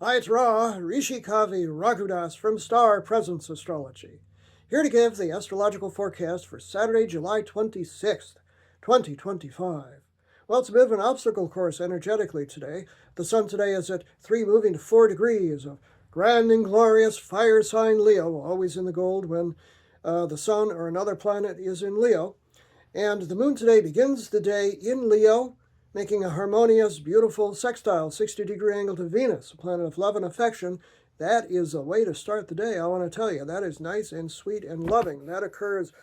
Hi, it's Ra, Rishi Kavi Raghudas from Star Presence Astrology, here to give the astrological forecast for Saturday, July 26th, 2025. Well, it's a bit of an obstacle course energetically today. The sun today is at 3 moving to 4 degrees of grand and glorious fire sign Leo, always in the gold when the sun or another planet is in Leo. And the moon today begins the day in Leo, making a harmonious, beautiful sextile, 60-degree angle to Venus, a planet of love and affection. That is a way to start the day, I want to tell you. That is nice and sweet and loving. That occurs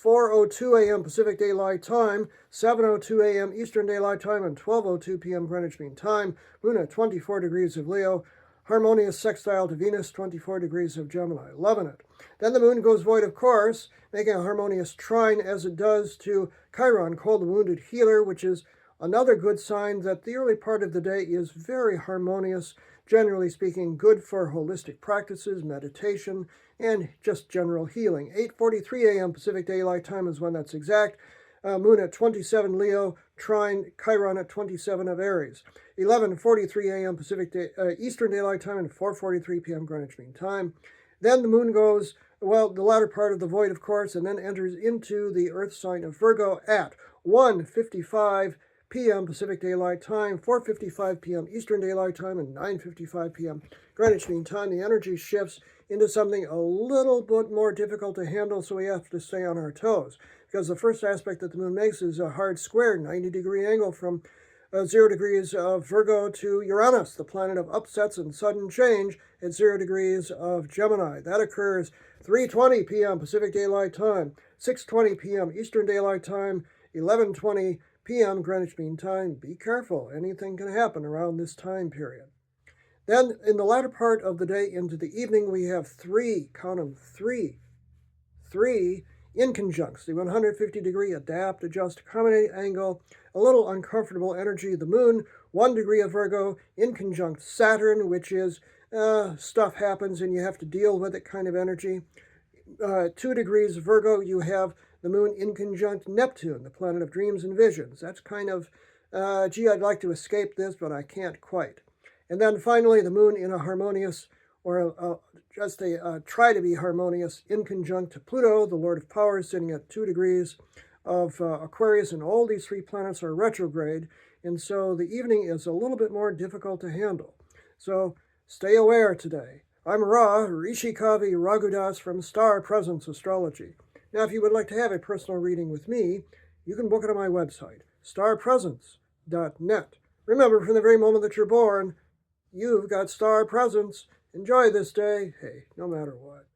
4:02 a.m. Pacific Daylight Time, 7:02 a.m. Eastern Daylight Time, and 12:02 p.m. Greenwich Mean Time. Moon at 24 degrees of Leo, harmonious sextile to Venus, 24 degrees of Gemini. Loving it. Then the moon goes void, of course, making a harmonious trine as it does to Chiron, called the wounded healer, which is another good sign that the early part of the day is very harmonious, generally speaking, good for holistic practices, meditation, and just general healing. 8:43 a.m. Pacific Daylight Time is when that's exact. Moon at 27 Leo, trine Chiron at 27 of Aries. 11:43 a.m. Eastern Daylight Time and 4:43 p.m. Greenwich Mean Time. Then the moon goes, well, the latter part of the void, of course, and then enters into the earth sign of Virgo at 1:55 p.m. Pacific Daylight Time, 4:55 p.m. Eastern Daylight Time, and 9:55 p.m. Greenwich Mean Time. The energy shifts into something a little bit more difficult to handle, so we have to stay on our toes. Because the first aspect that the moon makes is a hard square, 90-degree angle from 0 degrees of Virgo to Uranus, the planet of upsets and sudden change, at 0 degrees of Gemini. That occurs 3:20 p.m. Pacific Daylight Time, 6:20 p.m. Eastern Daylight Time, 11:20 p.m. Greenwich Mean Time. Be careful. Anything can happen around this time period. Then, in the latter part of the day into the evening, we have three inconjuncts. The 150-degree adapt, adjust, accommodate angle, a little uncomfortable energy. The moon, 1 degree of Virgo, inconjunct Saturn, which is stuff happens and you have to deal with it kind of energy. 2 degrees Virgo, you have the moon inconjunct Neptune, the planet of dreams and visions. That's kind of, gee, I'd like to escape this, but I can't quite. And then finally, the moon in a harmonious, or try to be harmonious, inconjunct to Pluto, the Lord of Power, sitting at 2 degrees of Aquarius, and all these 3 planets are retrograde, and so the evening is a little bit more difficult to handle. So stay aware today. I'm Ra, Rishi Kavi Raghudas from Star Presence Astrology. Now, if you would like to have a personal reading with me, you can book it on my website, starpresence.net. Remember, from the very moment that you're born, you've got star presence. Enjoy this day, hey, no matter what.